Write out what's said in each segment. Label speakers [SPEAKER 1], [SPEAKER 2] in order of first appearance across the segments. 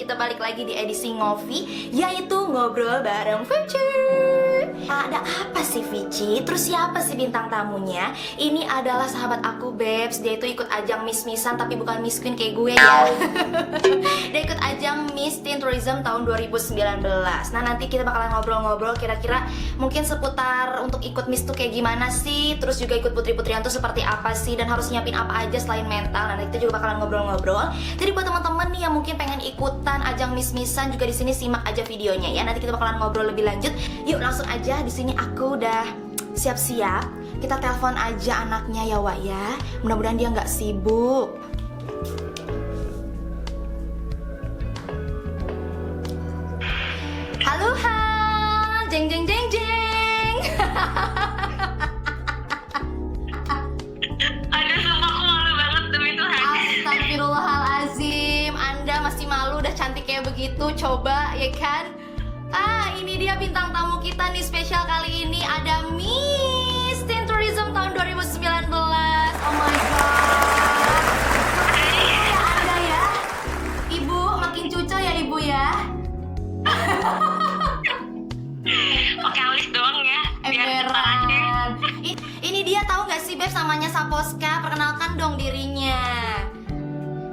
[SPEAKER 1] kita balik lagi di edisi Ngopi, yaitu ngobrol bareng Vici. Ada apa sih Vici? Terus siapa sih bintang tamunya? Ini adalah sahabat aku Babes. Dia itu ikut ajang Miss-Missan, tapi bukan Miss Queen kayak gue ya. Dia ikut ajang Miss Teen Tourism tahun 2019. Nah nanti kita bakalan ngobrol-ngobrol kira-kira mungkin seputar untuk ikut Miss tuh kayak gimana sih. Terus juga ikut putri-putrian tuh seperti apa sih, dan harus nyiapin apa aja selain mental. Nah kita juga bakalan ngobrol-ngobrol. Jadi buat teman-teman nih yang mungkin pengen ikutan ajang Miss-Missan juga di sini simak aja videonya ya. Nanti kita bakalan ngobrol lebih lanjut. Yuk langsung aja, di sini aku udah siap-siap. Kita telepon aja anaknya ya Wak ya. Mudah-mudahan dia nggak sibuk. Halo Han, jeng jeng jeng jeng.
[SPEAKER 2] Aduh, sumpah aku malu banget demi Tuhan.
[SPEAKER 1] Astagfirullahalazim, Anda masih malu udah cantik kayak begitu, coba ya kan? Ini dia bintang tamu kita nih spesial kali ini, ada Miss Teen Tourism tahun 2019. Oh my god. Ya Anda ya. Ibu makin cucu ya Ibu ya.
[SPEAKER 2] Pakai alis doang ya, biar
[SPEAKER 1] Emberan.
[SPEAKER 2] cepat.
[SPEAKER 1] Ini dia, tahu nggak sih Beb, namanya Saposka. Perkenalkan dong dirinya.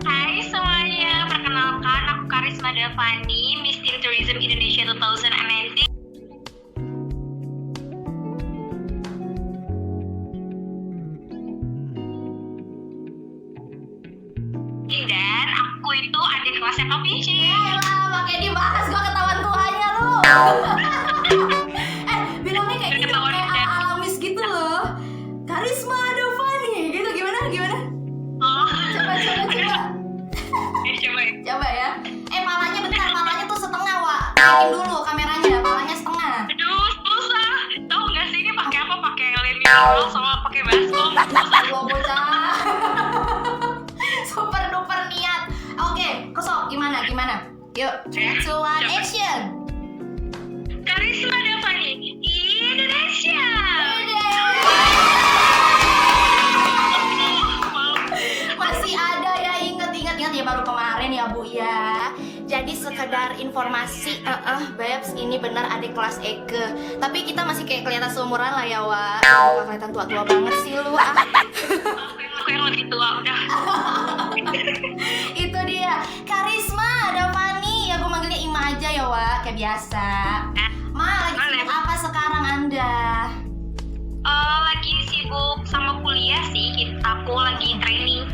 [SPEAKER 2] Hai semuanya, perkenalkan aku Karisma Davani, Miss Teen Tourism Indonesia 2019. Dan aku itu adik kelasnya Kak Vici.
[SPEAKER 1] Yaelah, pakai dibahas gua ketahuan tuanya lu. Bilangnya kayak gitu, kayak alamis gitu loh. Karisma Davani, gitu gimana?
[SPEAKER 2] Oh,
[SPEAKER 1] Coba.
[SPEAKER 2] coba ya.
[SPEAKER 1] Coba ya. Palanya bentar, palanya tuh setengah, Wak. Naikin dulu kameranya, palanya setengah.
[SPEAKER 2] Aduh, susah. Tahu nggak sih ini pakai apa? Pakai lem mineral sama pakai baskom.
[SPEAKER 1] Gua bocah. Super duper niat. Oke, Kosok, gimana? Yuk, 3, 2, 1, action.
[SPEAKER 2] Karisma Davani, Indonesia.
[SPEAKER 1] Masih ada ya, inget ya, baru kemarin ya Bu ya. Jadi sekedar informasi, Babes, ini benar adik kelas Eke. Tapi kita masih kayak kelihatan seumuran lah ya Wak. Gak kelihatan tua-tua banget sih lu
[SPEAKER 2] Aku yang lebih tua udah.
[SPEAKER 1] Itu dia, Karisma Davani. Ya gue manggilnya Ima aja ya Wak, kayak biasa. Ma, lagi sibuk apa sekarang Anda?
[SPEAKER 2] Lagi sibuk sama kuliah sih. Aku lagi training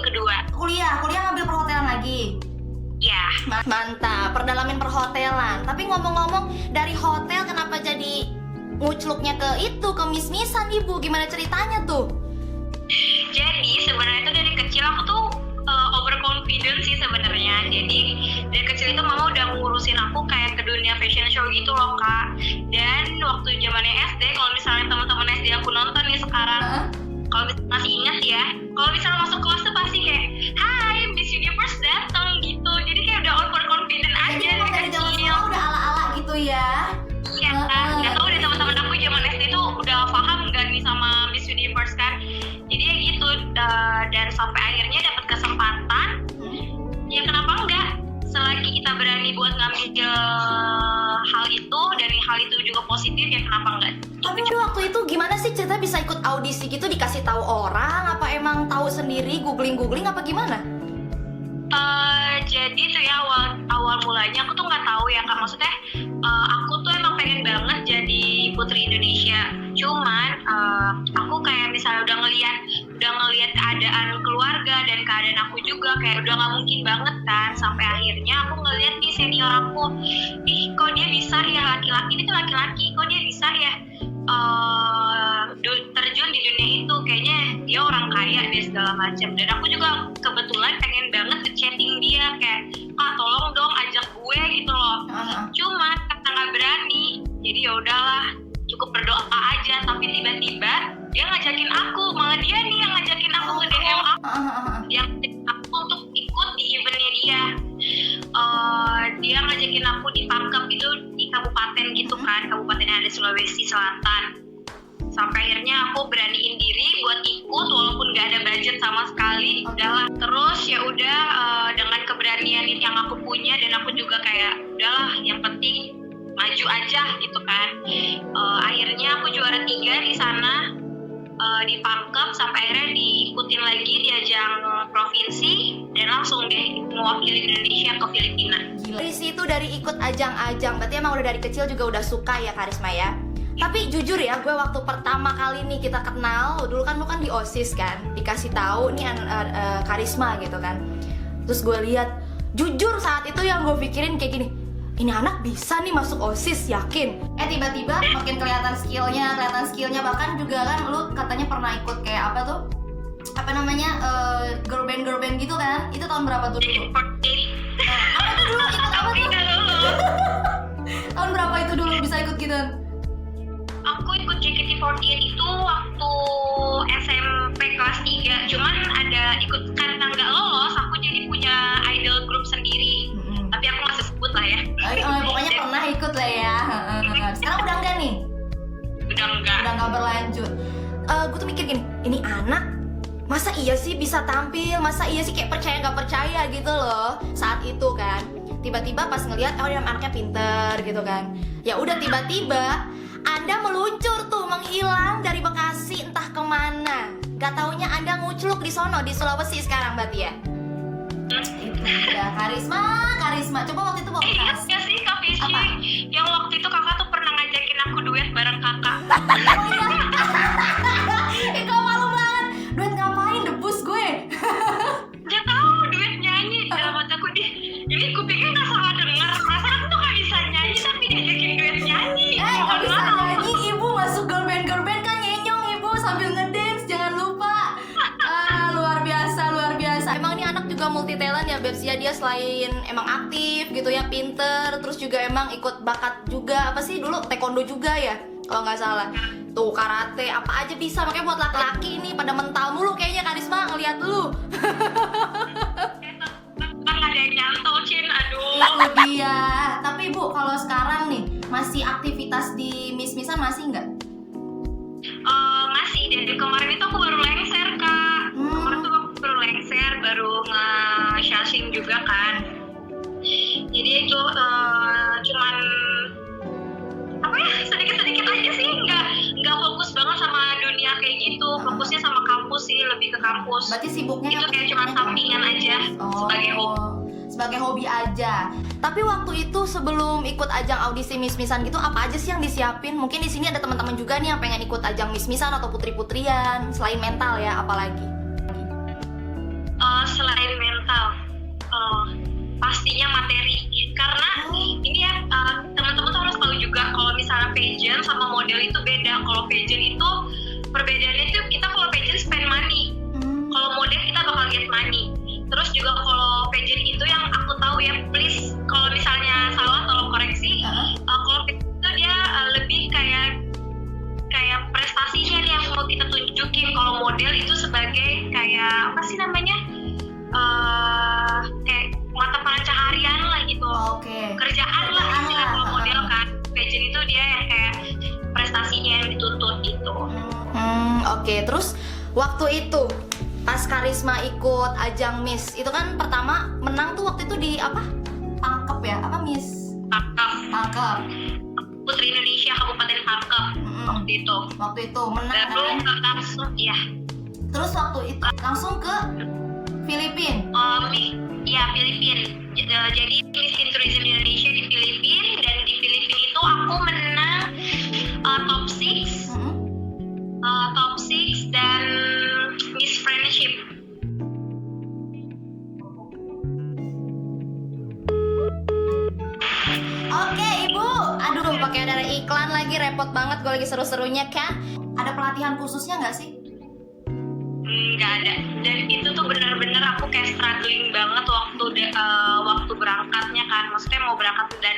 [SPEAKER 2] kedua.
[SPEAKER 1] Kuliah ngambil perhotelan lagi.
[SPEAKER 2] Ya,
[SPEAKER 1] Mantap, perdalamin perhotelan. Tapi ngomong-ngomong, dari hotel kenapa jadi ngucluknya ke itu, ke Miss-Missan Ibu? Gimana ceritanya tuh?
[SPEAKER 2] jadi sebenarnya itu dari kecil aku tuh overconfident sih sebenarnya. Jadi dari kecil itu mama udah ngurusin aku kayak ke dunia fashion show gitu loh Kak. Dan waktu zamannya SD, kalau misalnya teman-teman SD aku nonton nih sekarang, kalau masih ingat ya, kalau misalnya masuk kelas tuh pasti kayak, Hai, Miss Universe datang gitu. Jadi kayak udah overconfident aja
[SPEAKER 1] Jadi emang dari zaman
[SPEAKER 2] kecil.
[SPEAKER 1] sekolah udah ala-ala gitu ya?
[SPEAKER 2] Iya kan, nggak tahu deh teman-teman aku zaman SD tuh udah paham nggak nih sama Miss Universe kan. Jadi ya gitu, dan sampai akhirnya dapat kesempatan, ya kenapa enggak? Selagi kita berani buat ngambil hal itu, dan hal itu juga positif, ya kenapa enggak?
[SPEAKER 1] Tapi waktu itu gimana sih cerita bisa ikut audisi gitu, dikasih tahu orang? Apa emang tahu sendiri, googling apa gimana?
[SPEAKER 2] Jadi tuh ya awal mulanya aku tuh nggak tahu ya Kak, maksudnya aku tuh emang pengen banget jadi Putri Indonesia. Cuman aku kayak misalnya udah ngelihat keadaan keluarga dan keadaan aku juga kayak udah nggak mungkin banget kan. Sampai akhirnya aku ngelihat nih senior aku, kok dia bisa ya, laki-laki ini tuh laki-laki, kok dia bisa ya terjun di dunia itu, kayaknya dia orang kaya deh segala macam. Dan aku juga kebetulan pengen banget chatting dia kayak, Kak tolong dong ajak gue gitu loh. Cuma karena nggak berani, jadi ya udahlah, cukup berdoa aja. Tapi tiba-tiba dia ngajakin aku, malah dia nih yang ngajakin aku ke DM aku, dia ngajakin aku untuk ikut di eventnya dia. Dia ngajakin aku di Pangkep, itu di kabupaten gitu kan, kabupaten yang ada di Sulawesi Selatan. Sampai akhirnya aku beraniin diri buat ikut walaupun gak ada budget sama sekali. Udahlah, terus ya udah dengan keberanian yang aku punya lucu aja gitu kan. Akhirnya aku juara 3 di sana, di Pangkep, sampai akhirnya diikutin lagi di ajang provinsi dan langsung deh mewakili Indonesia ke Filipina.
[SPEAKER 1] Gila. Dari situ dari ikut ajang-ajang, berarti emang udah dari kecil juga udah suka ya Karisma ya. Tapi jujur ya, gue waktu pertama kali nih kita kenal, dulu kan lu kan di OSIS kan, dikasih tahu nih Karisma gitu kan. Terus gue lihat, jujur saat itu yang gue pikirin kayak gini, ini anak bisa nih masuk OSIS, yakin. Tiba-tiba makin kelihatan skillnya, bahkan juga kan lu katanya pernah ikut kayak apa tuh? Apa namanya, girl band gitu kan? Itu tahun berapa tuh dulu? Apa tuh dulu, ikut apa tuh? Tahun berapa itu dulu bisa ikut gitu?
[SPEAKER 2] Aku ikut JKT48 itu waktu SMP kelas 3, cuman ada ikut karena nggak lolos, aku jadi punya idol group sendiri. Tapi aku masih sebut lah ya.
[SPEAKER 1] Pokoknya pernah ikut lah ya. Sekarang udah enggak nih?
[SPEAKER 2] Udah
[SPEAKER 1] enggak berlanjut. Gue tuh mikir gini, ini anak masa iya sih bisa tampil, masa iya sih kayak percaya nggak percaya gitu loh saat itu kan. Tiba-tiba pas ngelihat oh dia anaknya pinter gitu kan. Ya udah tiba-tiba Anda meluncur tuh, menghilang dari Bekasi entah kemana. Gak taunya Anda ngucluk di sono, di Sulawesi sekarang berarti ya? Itu ya, Karisma. Coba waktu itu bawa Bekasi.
[SPEAKER 2] Iya sih Kak Fishy. Yang waktu itu kakak tuh pernah ngajakin aku duet bareng kakak.
[SPEAKER 1] Oh iya. Kok malu banget. Duet ngapain? Debus gue.
[SPEAKER 2] Dia tahu duet nyanyi dalam hati aku ini kupikir nggak salah dengar. Perasaan aku tuh nggak bisa nyanyi tapi diajakin duet nyanyi.
[SPEAKER 1] Nggak bisa nyanyi, ibu masuk girl band kan nyenyong ibu sambil ngedance, jangan lupa. Luar biasa. Emang ini anak juga multi talent ya Bebs ya, dia selain emang aktif gitu ya, pinter, terus juga emang ikut bakat juga, apa sih dulu taekwondo juga ya kalau nggak salah. Tuh karate apa aja bisa, makanya buat laki-laki ini pada mental mulu kayaknya Karisma ngeliat lu.
[SPEAKER 2] Kan ada yang nyantol Cin, aduh.
[SPEAKER 1] Itu dia. Tapi Bu, kalau sekarang nih masih aktivitas di Miss-Missan masih nggak?
[SPEAKER 2] Masih, dari kemarin itu aku baru lengser Kak. Kemarin tuh aku baru lengser, baru nge-shashing juga kan. Jadi itu cuman apa ya, sedikit-sedikit aja sih, nggak fokus banget sama dunia kayak gitu. Fokusnya sama kampus sih, lebih ke kampus.
[SPEAKER 1] Berarti sibuknya
[SPEAKER 2] itu kayak cuma sampingan aja,
[SPEAKER 1] sebagai hobi aja. Tapi waktu itu sebelum ikut ajang audisi Miss-Missan gitu, apa aja sih yang disiapin? Mungkin di sini ada teman-teman juga nih yang pengen ikut ajang Miss-Missan atau putri-putrian. Selain mental ya, apalagi?
[SPEAKER 2] Selain mental, pastinya materi. Karena ini ya, teman-teman tuh harus tahu juga kalau misalnya pageant sama model itu beda. Kalau pageant itu perbedaannya itu kita kalau pageant spend money, kalau model kita bakal get money. Terus juga kalau pageant itu yang aku tahu ya, please kalau misalnya salah tolong koreksi. Kalau pageant itu dia lebih kayak prestasinya nih yang mau kita tunjukin. Kalau model itu sebagai kayak apa sih namanya, kayak mata pencaharian lah gitu. Kerjaan lah istilah. Kalau model kan pageant itu dia yang kayak prestasinya yang dituntut gitu.
[SPEAKER 1] Oke. Terus waktu itu pas Karisma ikut ajang Miss, itu kan pertama menang tuh waktu itu di apa? Pangkep ya? Apa Miss? Pangkep.
[SPEAKER 2] Putri Indonesia Kabupaten Pangkep waktu itu menang kan? Langsung ya.
[SPEAKER 1] Terus waktu itu langsung ke Filipina.
[SPEAKER 2] Iya Filipina. Jadi Miss Tourism Indonesia di Filipina, dan di Filipina itu aku menang top 6. Top 6 dan Miss Friendship.
[SPEAKER 1] Oke Ibu, aduh pakai ada iklan lagi, repot banget, gue lagi seru-serunya kan. Ada pelatihan khususnya nggak sih?
[SPEAKER 2] Nggak ada. Dan itu tuh bener-bener aku kayak struggling banget waktu berangkatnya kan. Maksudnya mau berangkat, dan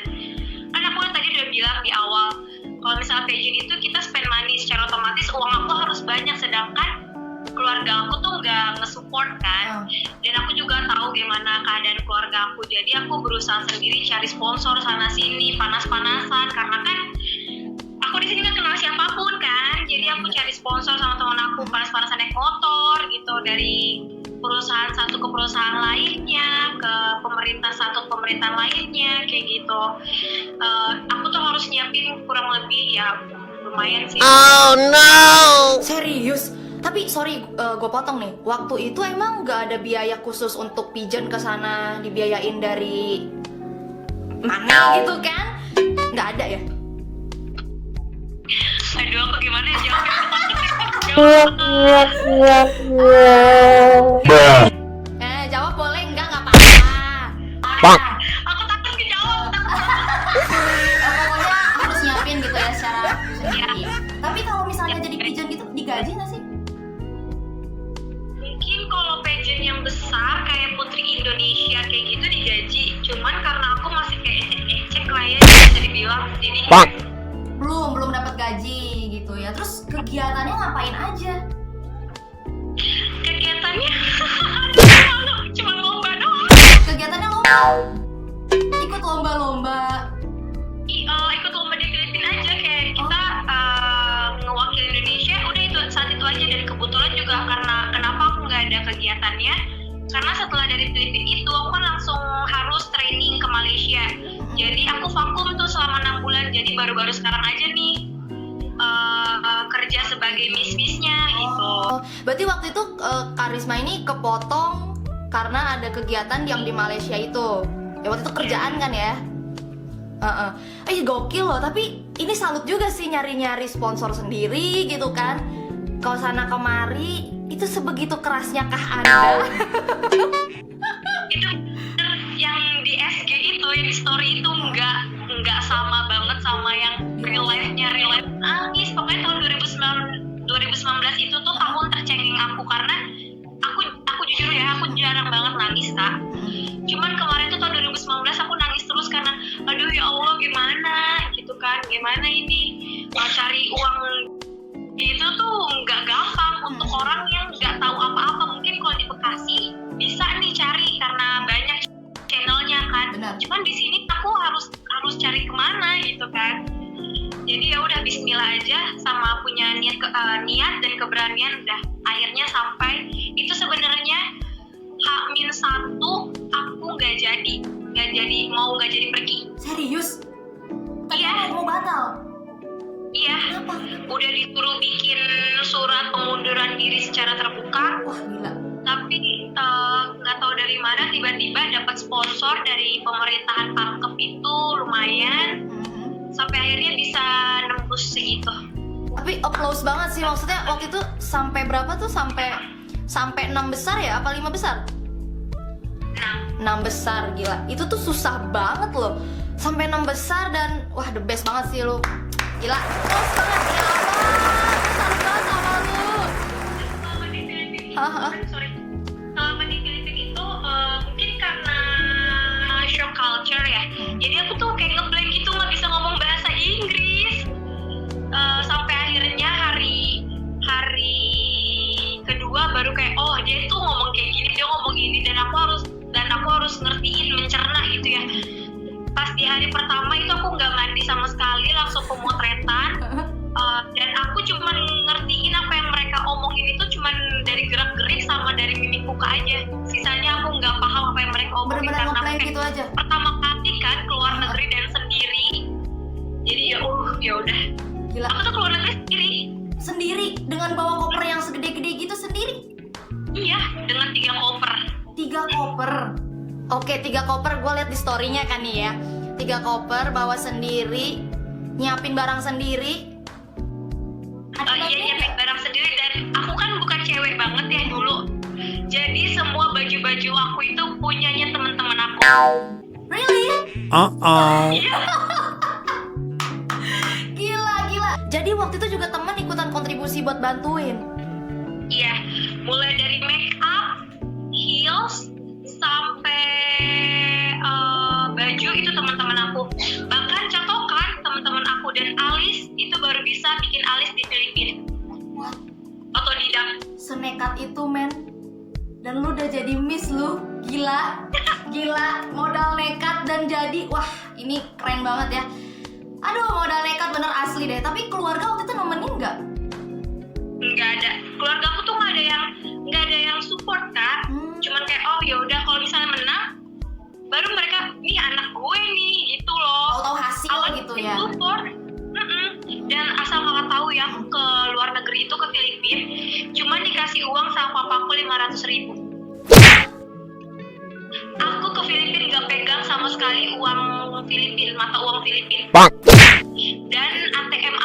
[SPEAKER 2] kan aku tadi udah bilang di awal, kalau misalnya pageant itu kita spend money secara otomatis, uang aku harus banyak, sedangkan keluarga aku tuh nggak nge-support kan. Dan aku juga tahu gimana keadaan keluarga aku, jadi aku berusaha sendiri cari sponsor sana sini, panas-panasan, karena kan aku di sini nggak kenal siapapun kan. Jadi aku cari sponsor sama teman aku, panas-panasan naik motor gitu dari perusahaan satu ke perusahaan lainnya, ke pemerintah satu ke pemerintah lainnya, kayak gitu. Aku tuh harus nyiapin kurang lebih ya lumayan sih.
[SPEAKER 3] Oh no.
[SPEAKER 1] Serius? Tapi sorry, gue potong nih. Waktu itu emang nggak ada biaya khusus untuk pigeon ke sana, dibiayain dari mana gitu kan? Nggak ada ya?
[SPEAKER 2] Aduh, aku gimana ya
[SPEAKER 1] Jawab boleh nggak apa-apa.
[SPEAKER 3] Pak.
[SPEAKER 2] Aku takut kejawab.
[SPEAKER 1] Pokoknya harus nyiapin gitu ya secara sendiri. Tapi kalau misalnya jadi pigeon gitu digaji nggak sih?
[SPEAKER 2] Mungkin kalau pageant yang besar kayak Putri Indonesia kayak gitu digaji. Cuman karena aku masih kayak ecek-ecek lah ya bisa dibilang. Jadi
[SPEAKER 3] Pak.
[SPEAKER 1] Belum dapat gaji gitu ya. Terus kegiatannya ngapain aja?
[SPEAKER 2] kegiatannya cuma lomba doang.
[SPEAKER 1] Kegiatannya lomba. Ikut lomba-lomba.
[SPEAKER 2] Ikut lomba di Filipina aja kayak kita ngewakil Indonesia. Udah itu saat itu aja, dan kebetulan juga karena kenapa aku nggak ada kegiatannya, karena setelah dari Filipina itu aku kan langsung harus training ke Malaysia. Jadi aku vakum tuh selama 6 bulan. Jadi baru-baru sekarang aja nih kerja sebagai miss-missnya gitu.
[SPEAKER 1] Berarti waktu itu Karisma ini kepotong karena ada kegiatan yang di Malaysia itu. Ya waktu itu kerjaan kan ya? Gokil loh. Tapi ini salut juga sih nyari-nyari sponsor sendiri gitu kan. Kalau sana kemari itu sebegitu kerasnya kah Anda?
[SPEAKER 2] Itu yang di SG itu, yang di story itu nggak sama banget sama yang real life-nya. Nangis pokoknya tahun 2019 itu tuh tahun tercengeng aku, karena aku jujur ya, aku jarang banget nangis tak. Cuman kemarin tuh tahun 2019 aku nangis terus karena aduh ya Allah gimana gitu kan, gimana ini cari uang itu tuh nggak gampang untuk orang yang nggak tahu apa-apa. Mungkin kalau di Bekasi bisa nih cari karena banyak channelnya kan.
[SPEAKER 1] Benar.
[SPEAKER 2] Cuman di sini aku harus cari kemana gitu kan. Jadi ya udah bismillah aja, sama punya niat dan keberanian, udah akhirnya sampai. Itu sebenarnya H-1 aku nggak jadi pergi.
[SPEAKER 1] Serius?
[SPEAKER 2] Iya.
[SPEAKER 1] Mau batal?
[SPEAKER 2] Iya.
[SPEAKER 1] Kenapa?
[SPEAKER 2] Udah disuruh bikin surat pengunduran diri secara terbuka.
[SPEAKER 1] Wah gila.
[SPEAKER 2] Tapi nggak tahu dari mana tiba-tiba dapat sponsor dari pemerintahan Pangkep itu lumayan, sampai akhirnya bisa nembus segitu.
[SPEAKER 1] Tapi applause banget sih, maksudnya waktu itu sampai berapa tuh, sampai 6 besar ya, apa 5 besar? 6 besar, gila. Itu tuh susah banget loh. Sampai 6 besar dan wah the best banget sih lo. Gila. Applause banget ya Allah. Salut banget sama lu.
[SPEAKER 2] Selama di Filipina, selama di Filipina itu mungkin karena shock culture ya. Jadi aku tuh kayak ngeblank gitu, nggak bisa ngomong bahasa Inggris. Sampai akhirnya hari kedua baru kayak oh dia tuh ngomong kayak gini, dia ngomong gini, dan aku harus ngertiin, mencerna gitu ya. Pas di hari pertama itu aku nggak mandi sama sekali, langsung pemotretan. Dan aku cuma ngertiin apa yang mereka omongin itu cuma dari gerak-gerik sama dari mimik muka aja. Sisanya aku nggak paham apa yang mereka omongin.
[SPEAKER 1] Bener-bener
[SPEAKER 2] karena
[SPEAKER 1] ngeplay
[SPEAKER 2] kayak
[SPEAKER 1] gitu aja.
[SPEAKER 2] pertama kali kan keluar negeri dan sendiri. Jadi ya udah.
[SPEAKER 1] Gila.
[SPEAKER 2] Aku tuh keluar negeri
[SPEAKER 1] Sendiri dengan bawa koper yang segede-gede gitu sendiri.
[SPEAKER 2] Iya, dengan 3 koper.
[SPEAKER 1] 3 koper. Oke, 3 koper, gue liat di story-nya kan nih ya. 3 koper bawa sendiri, nyiapin barang sendiri.
[SPEAKER 2] Iya, nyiapin barang sendiri, dan aku kan bukan cewek banget ya dulu. Jadi semua baju-baju aku itu punyanya teman-teman aku.
[SPEAKER 1] Really?
[SPEAKER 2] Iya.
[SPEAKER 1] Gila. Jadi waktu itu juga temen ikutan kontribusi buat bantuin.
[SPEAKER 2] Iya, mulai dari make up, heels, sampai baju itu teman-teman aku. Bahkan catokan teman-teman aku, dan alis itu baru bisa bikin alis di Filipina.
[SPEAKER 1] Wah,
[SPEAKER 2] Otodidak.
[SPEAKER 1] senekat itu men. Dan lu udah jadi miss lu. Gila. Modal nekat dan jadi. Wah, ini keren banget ya. Aduh, modal nekat bener asli deh. Tapi keluarga waktu itu nemenin nggak?
[SPEAKER 2] Nggak ada. Keluarga aku tuh nggak ada yang support, Kak. dikasih uang sama papaku 500.000. Aku ke Filipina gak pegang sama sekali uang Filipina, mata uang Filipina. Dan di ATM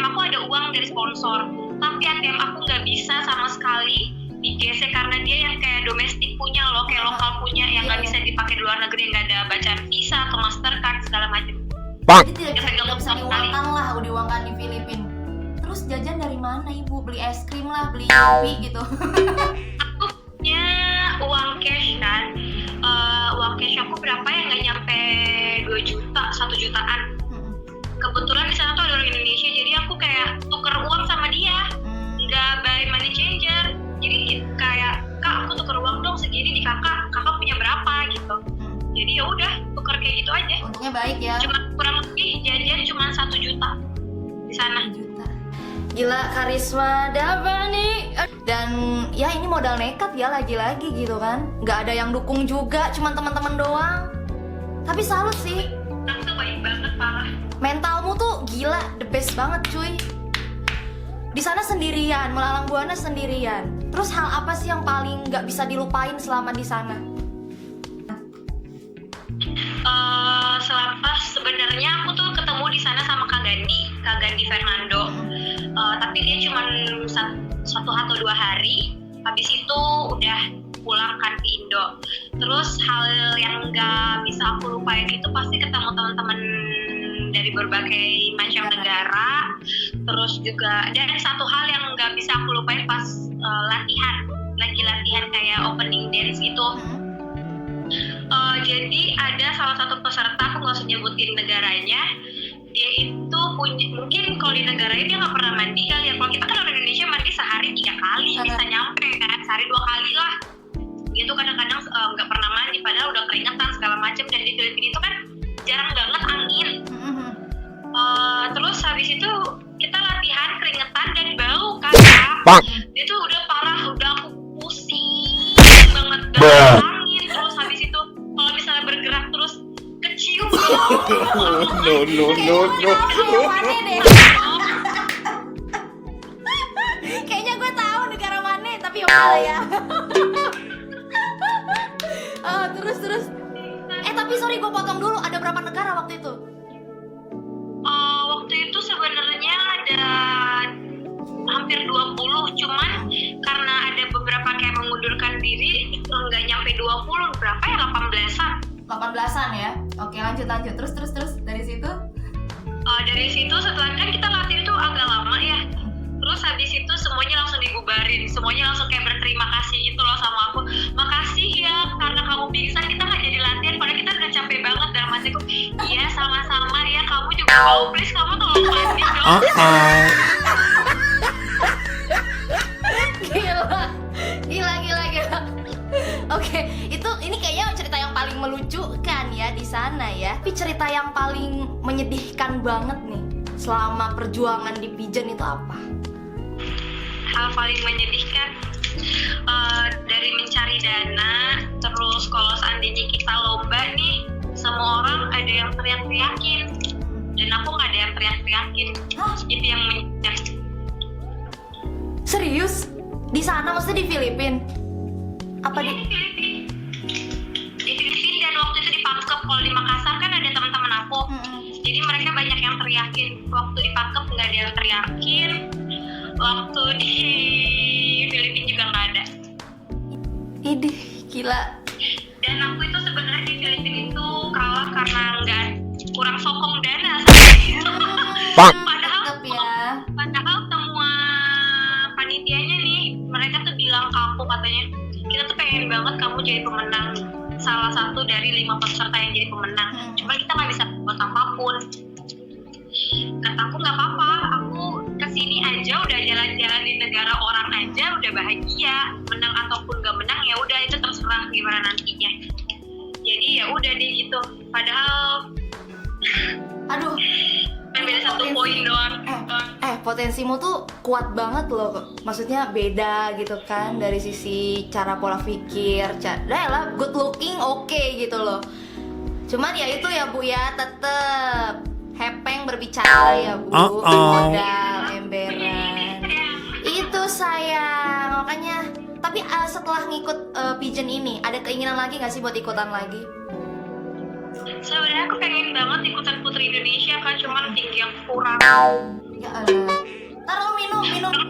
[SPEAKER 2] aku ada uang dari sponsor. Tapi ATM aku gak bisa sama sekali digesek karena dia yang kayak domestik punya loh, kayak lokal punya yang gak bisa dipakai di luar negeri, yang gak ada bacaan Visa atau Mastercard segala macam.
[SPEAKER 1] Jadi tidak bisa diuangkan lah, diuangkan di Filipina. Terus jajan dari mana ibu? Beli es krim lah, beli kopi gitu.
[SPEAKER 2] Aku punya uang cash kan. Uang cash aku berapa ya, nggak nyampe 2 juta, 1 jutaan. Kebetulan di sana tuh ada orang Indonesia, jadi aku kayak tuker uang sama dia, nggak by money changer. Jadi kayak, kak aku tuker uang dong segini di kakak punya berapa gitu. Jadi ya udah tuker kayak gitu aja.
[SPEAKER 1] Untungnya baik ya.
[SPEAKER 2] Cuma kurang lebih jajan cuma 1 juta di sana.
[SPEAKER 1] 1 juta. Gila, karisma Davani. Dan ya ini modal nekat ya, lagi-lagi gitu kan. Nggak ada yang dukung juga, cuma teman-teman doang. Tapi salut sih.
[SPEAKER 2] Aku tuh baik banget, parah.
[SPEAKER 1] Mentalmu tuh gila, the best banget cuy. Di sana sendirian, melalang buana sendirian. Terus hal apa sih yang paling nggak bisa dilupain selama di sana?
[SPEAKER 2] Sebenarnya aku tuh ketemu di sana sama Kak Gandhi Fernando. Tapi dia cuma 1 atau 2 hari. Habis itu udah pulang kan ke Indo. Terus hal yang nggak bisa aku lupain itu pasti ketemu teman-teman dari berbagai macam negara. Terus juga dan satu hal yang nggak bisa aku lupain pas latihan kayak opening dance gitu. Jadi ada salah satu peserta, aku nggak usah nyebutin negaranya, dia itu punya, mungkin kalau di negaranya dia nggak pernah mandi kali ya. Kalau kita kan orang Indonesia mandi sehari 3 kali bisa nyampe kan, sehari 2 kali lah. Dia tuh kadang-kadang nggak pernah mandi padahal udah keringetan segala macam. Dan di Filipina itu kan jarang banget angin. Terus habis itu kita latihan keringetan dan bau kan. Dia tuh udah parah, udah aku pusing banget angin. Terus habis itu kalau misalnya bergerak terus kecium
[SPEAKER 3] No.
[SPEAKER 1] Kayaknya gue tahu negara mana, tapi oke ya. Terus. Tapi sorry gue potong dulu. Ada berapa negara waktu itu?
[SPEAKER 2] Waktu itu sebenarnya ada hampir 20, cuman karena ada beberapa kayak mengundurkan diri nggak nyampe 20, berapa ya,
[SPEAKER 1] 18-an ya. Oke, lanjut. Terus dari situ?
[SPEAKER 2] Dari situ setelah kan kita latihan itu agak lama ya. Terus habis itu semuanya langsung dibubarin, semuanya langsung kayak berterima kasih gitu loh sama aku. Makasih ya karena kamu pingsan kita nggak jadi latihan, padahal kita udah capek banget. Dalam hatiku, iya sama-sama ya, kamu juga mau, please kamu tolong mandi dong. Gila.
[SPEAKER 1] Oke, ini kayaknya cerita yang paling melucukan ya di sana ya. Tapi cerita yang paling menyedihkan banget nih selama perjuangan di Pigeon itu apa?
[SPEAKER 2] Hal paling menyedihkan dari mencari dana, terus kalau seandainya kita lomba nih, semua orang ada yang teriak-teriakin dan aku nggak ada yang teriak-teriakin. Itu yang menyedihkan.
[SPEAKER 1] Serius? Di sana maksudnya di Filipina? Apa
[SPEAKER 2] di Filipina dan waktu itu di Pangkep. Kalau di Makassar kan ada teman-teman aku, jadi mereka banyak yang teriakin. Waktu di Pangkep nggak ada yang teriakin, waktu di Filipina juga nggak ada.
[SPEAKER 1] Idih, gila.
[SPEAKER 2] Dan aku itu sebenarnya di Filipina itu kalah karena nggak kurang sokong dana. Padahal semua panitianya nih, mereka tuh bilang ke aku, katanya kita tuh pengen banget kamu jadi pemenang, salah satu dari 5 peserta yang jadi pemenang. Cuma kita nggak bisa buat apapun. Kata aku nggak apa-apa, aku kesini aja udah jalan-jalan di negara orang aja udah bahagia. Menang ataupun nggak menang ya udah, itu terserah gimana nantinya. Jadi ya udah deh gitu. Padahal
[SPEAKER 1] aduh,
[SPEAKER 2] beda 1 poin doang.
[SPEAKER 1] Potensimu tuh kuat banget loh. Maksudnya beda gitu kan, dari sisi cara pola pikir, lah good looking oke gitu loh. Cuman ya itu ya Bu ya, tetep hepeng berbicara ya Bu, modal emberan. Itu sayang, makanya. Tapi setelah ngikut pigeon ini, ada keinginan lagi nggak sih buat ikutan lagi?
[SPEAKER 2] Sebenarnya aku pengen banget ikutan Putri Indonesia kan, cuman tinggi yang kurang.
[SPEAKER 1] Ya Allah. Ntar lo minum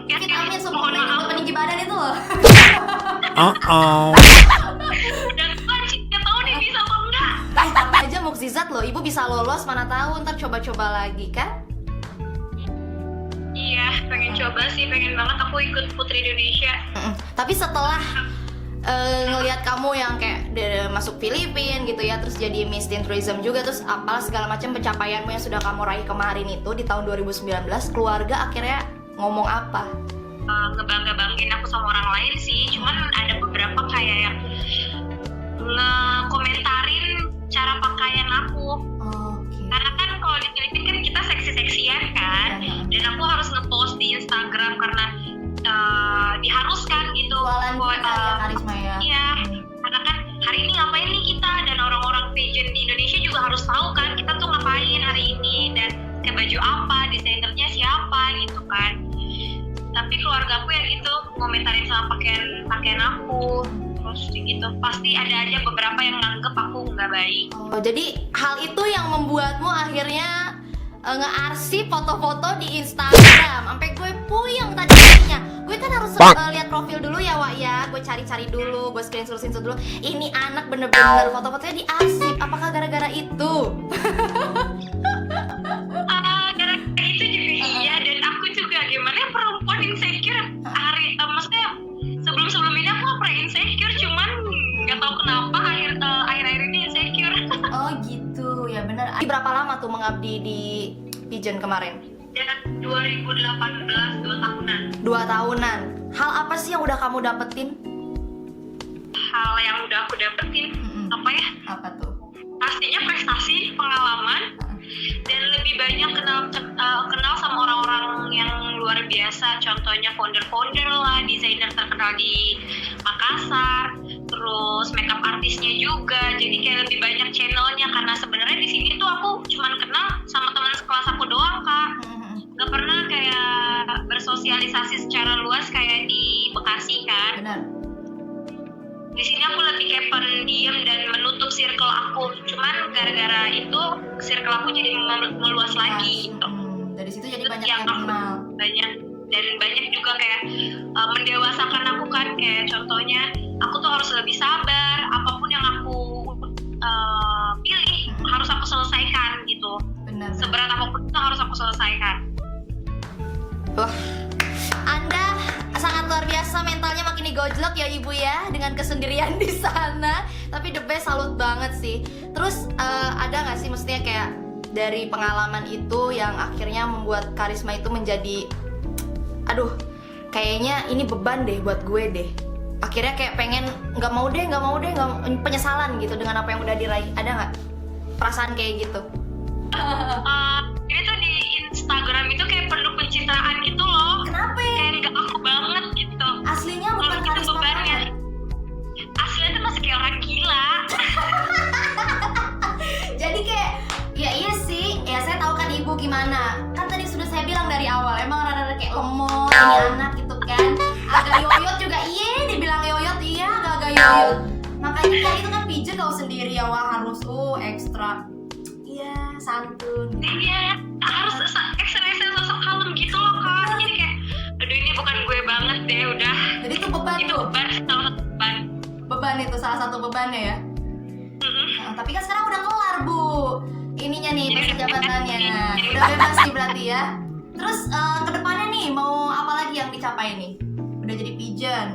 [SPEAKER 1] vitamin suplemen untuk peninggi badan itu loh.
[SPEAKER 2] Dan aku nggak tahu nih bisa apa enggak.
[SPEAKER 1] Tapi aja mukjizat loh, ibu bisa lolos, mana tahu ntar coba-coba lagi kan?
[SPEAKER 2] Iya, pengen coba sih, pengen banget aku ikut Putri Indonesia.
[SPEAKER 1] Tapi setelah ngelihat kamu yang kayak masuk Filipina gitu ya, terus jadi Miss Teen Tourism juga, terus apalah segala macam pencapaianmu yang sudah kamu raih kemarin itu di tahun 2019, keluarga akhirnya ngomong apa?
[SPEAKER 2] Ngebangga-banggain aku sama orang lain sih, cuman ada beberapa kayak yang ngekomentarin cara pakaian aku. Karena kan kalau di Filipina kan kita seksi-seksian kan, dan aku harus ngepost di Instagram karena diharuskan gitu.
[SPEAKER 1] Jualan kita ya, Karisma ya.
[SPEAKER 2] Iya, karena kan hari ini ngapain nih kita, dan orang-orang pageant di Indonesia juga harus tahu kan kita tuh ngapain hari ini, dan kayak baju apa, desainernya siapa gitu kan. Tapi keluarga aku ya gitu ngomentarin sama pakaian aku, terus gitu pasti ada aja beberapa yang nganggep aku nggak baik.
[SPEAKER 1] Jadi hal itu yang membuatmu akhirnya nge-arsip foto-foto di Instagram. Sampai gue puyeng tadinya. Gue kan harus lihat profil dulu ya, Wak ya. Gue cari-cari dulu, gue screenshot dulu. Ini anak bener-bener foto-fotonya di-arsip. Apakah gara-gara itu?
[SPEAKER 2] Gara-gara itu juga iya, dan aku juga gimana ya, perempuan insecure. Maksudnya sebelum ini aku gak pernah insecure, cuman nggak tahu kenapa akhir-akhir ini insecure.
[SPEAKER 1] Oh gitu, ya benar. Berapa lama tuh mengabdi di pigeon kemarin?
[SPEAKER 2] Ya 2018, 2 tahunan.
[SPEAKER 1] 2 tahunan. Hal apa sih yang udah kamu dapetin?
[SPEAKER 2] Hal yang udah aku dapetin apa ya?
[SPEAKER 1] Apa tuh?
[SPEAKER 2] Pastinya prestasi, pengalaman, dan lebih banyak kenal sama orang-orang yang luar biasa. Contohnya founder-founder lah, desainer terkenal di Makassar, terus makeup artisnya juga. Jadi kayak lebih banyak channelnya, karena sebenarnya di sini tuh aku cuman kenal sama teman sekelas aku doang, Kak. Gak pernah kayak bersosialisasi secara luas kayak di Bekasi kan.
[SPEAKER 1] Benar.
[SPEAKER 2] Di sini aku lebih kayak pendiam dan menutup circle aku. Cuman gara-gara itu circle aku jadi meluas lagi gitu.
[SPEAKER 1] Dari situ jadi
[SPEAKER 2] Terus
[SPEAKER 1] banyak yang kenal.
[SPEAKER 2] Banyak juga kayak mendewasakan aku kan. Kayak contohnya aku tuh harus lebih sabar. Apapun yang aku pilih harus aku selesaikan gitu.
[SPEAKER 1] Benar.
[SPEAKER 2] Seberat apapun itu harus aku selesaikan.
[SPEAKER 1] Wah, Anda sangat luar biasa, mentalnya makin digojlok ya ibu ya, dengan kesendirian di sana. Tapi the best, salut banget sih. Terus ada nggak sih maksudnya kayak dari pengalaman itu yang akhirnya membuat Karisma itu menjadi, aduh, kayaknya ini beban deh buat gue deh. Akhirnya kayak pengen nggak mau deh, penyesalan gitu dengan apa yang udah diraih. Ada nggak perasaan kayak gitu?
[SPEAKER 2] Ini tuh di Instagram itu kayak perlu pencitraan gitu loh.
[SPEAKER 1] Kenapa?
[SPEAKER 2] Kayak nggak aku banget gitu.
[SPEAKER 1] Aslinya bukan
[SPEAKER 2] Kalau gitu
[SPEAKER 1] Karisma
[SPEAKER 2] bebannya.
[SPEAKER 1] banget.
[SPEAKER 2] Aslinya tuh masih kayak orang gila.
[SPEAKER 1] Jadi kayak, ya iya sih, ya saya tahu kan ibu gimana. Kan tadi sudah saya bilang dari awal, emang rada-rada kayak lemot, ini anak gitu kan. Agak yoyot juga, dibilang yoyot, iya agak yoyot. Makanya kan itu kan pigeon kau sendiri ya, wah harus ekstra. Iya, santun.
[SPEAKER 2] Iya, harus ekspresi sosok kalem gitu loh kan. Jadi kayak, aduh ini bukan gue banget deh, udah.
[SPEAKER 1] Jadi itu beban
[SPEAKER 2] Itu
[SPEAKER 1] tuh.
[SPEAKER 2] beban, salah satu beban.
[SPEAKER 1] Beban itu salah satu bebannya ya. Nah, tapi kan sekarang udah kelar bu, ininya nih masa jabatannya, udah bebas nih berarti ya. Terus kedepannya nih mau apa lagi yang dicapai nih? Udah jadi pigeon.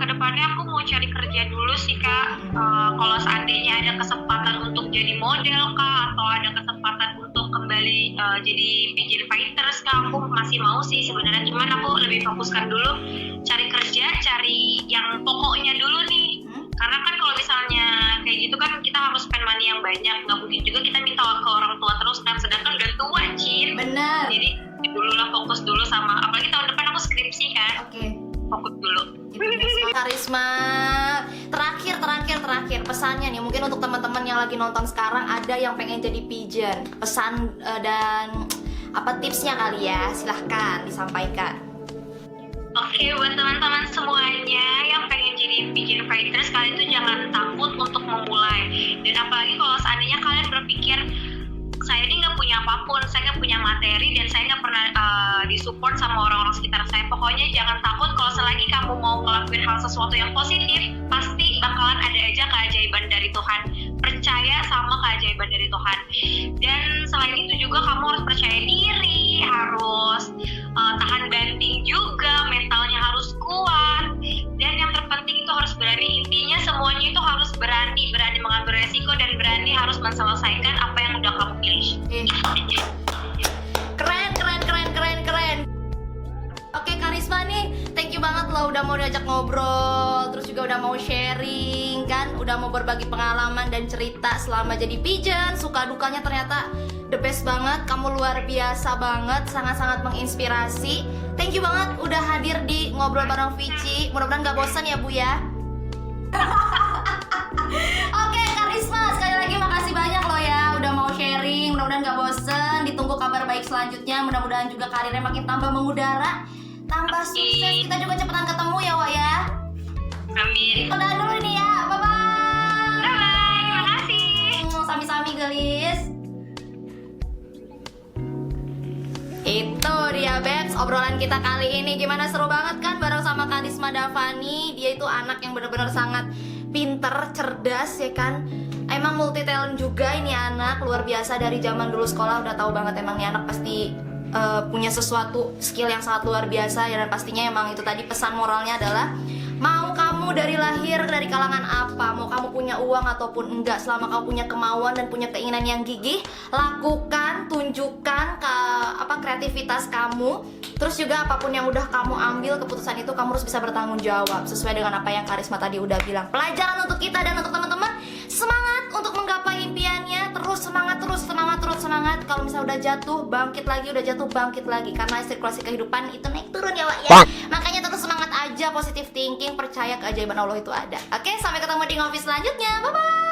[SPEAKER 2] Kedepannya aku mau cari kerja dulu sih Kak. Kalau seandainya ada kesempatan untuk jadi model Kak, atau ada kesempatan untuk kembali jadi pigeon fighters Kak, aku masih mau sih sebenarnya. Cuman aku lebih fokuskan dulu cari kerja, cari yang pokoknya dulu nih. Karena kan kalau misalnya kayak gitu kan kita harus spend money yang banyak, nggak mungkin juga kita minta ke orang tua terus kan, sedangkan udah tua Cin.
[SPEAKER 1] Benar.
[SPEAKER 2] Jadi dulu lah, fokus dulu sama, apalagi tahun depan aku skripsi kan.
[SPEAKER 1] Oke.
[SPEAKER 2] Fokus dulu.
[SPEAKER 1] Karisma, terakhir pesannya nih, mungkin untuk teman-teman yang lagi nonton sekarang ada yang pengen jadi pigeon, pesan dan apa tipsnya kali ya, silahkan disampaikan.
[SPEAKER 2] Oke, buat teman-teman semuanya yang pengen jadi pigeon fighters, kalian tuh jangan takut untuk memulai. Dan apalagi kalau seandainya kalian berpikir, saya ini nggak punya apapun, saya nggak punya materi, dan saya nggak pernah disupport sama orang-orang sekitar saya. Pokoknya jangan takut kalau selagi kamu mau ngelakuin hal sesuatu yang positif, pasti bakalan ada aja keajaiban dari Tuhan. Percaya sama keajaiban dari Tuhan. Dan selain itu juga kamu harus percaya diri, harus tahan banting juga, mentalnya harus kuat. Dan yang terpenting itu harus berani. Intinya semuanya itu harus berani mengambil resiko dan berani harus menyelesaikan apa yang udah kamu pilih.
[SPEAKER 1] Keren. Oke Karisma nih, thank you banget loh udah mau diajak ngobrol, terus juga udah mau sharing kan, udah mau berbagi pengalaman dan cerita selama jadi pigeon. Suka dukanya ternyata the best banget, kamu luar biasa banget, sangat-sangat menginspirasi. Thank you banget udah hadir di Ngobrol Bareng Vici. Mudah-mudahan gak bosan ya Bu ya. Oke Karisma, sekali lagi makasih banyak loh ya udah mau sharing. Mudah-mudahan gak bosen. Ditunggu kabar baik selanjutnya. Mudah-mudahan juga karirnya makin tambah mengudara, tambah sukses. Kita juga cepetan ketemu ya Wak ya.
[SPEAKER 2] Amin.
[SPEAKER 1] Udah dulu nih ya. Bye-bye.
[SPEAKER 2] Bye-bye. Terima kasih.
[SPEAKER 1] Sami-sami gelis. Itu dia Bebs, obrolan kita kali ini. Gimana, seru banget kan bareng sama Karisma Davani. Dia itu anak yang benar-benar sangat pinter, cerdas ya kan. Emang multi talent juga ini anak, luar biasa. Dari zaman dulu sekolah udah tahu banget emang nih anak pasti punya sesuatu skill yang sangat luar biasa ya. Dan pastinya emang itu tadi pesan moralnya adalah mau kamu dari lahir dari kalangan apa, mau kamu punya uang ataupun enggak, selama kamu punya kemauan dan punya keinginan yang gigih, lakukan, tunjukkan kreativitas kamu. Terus juga apapun yang udah kamu ambil keputusan itu, kamu harus bisa bertanggung jawab sesuai dengan apa yang Karisma tadi udah bilang. Pelajaran untuk kita dan untuk teman-teman, semangat untuk menggapai impiannya. Terus semangat. Kalau misalnya udah jatuh, bangkit lagi, udah jatuh, bangkit lagi. Karena sirkulasi kehidupan itu naik turun ya Wak ya. Makanya terus semangat aja, positive thinking, percaya keajaiban Allah itu ada. Oke, sampai ketemu di ngopi selanjutnya. Bye-bye.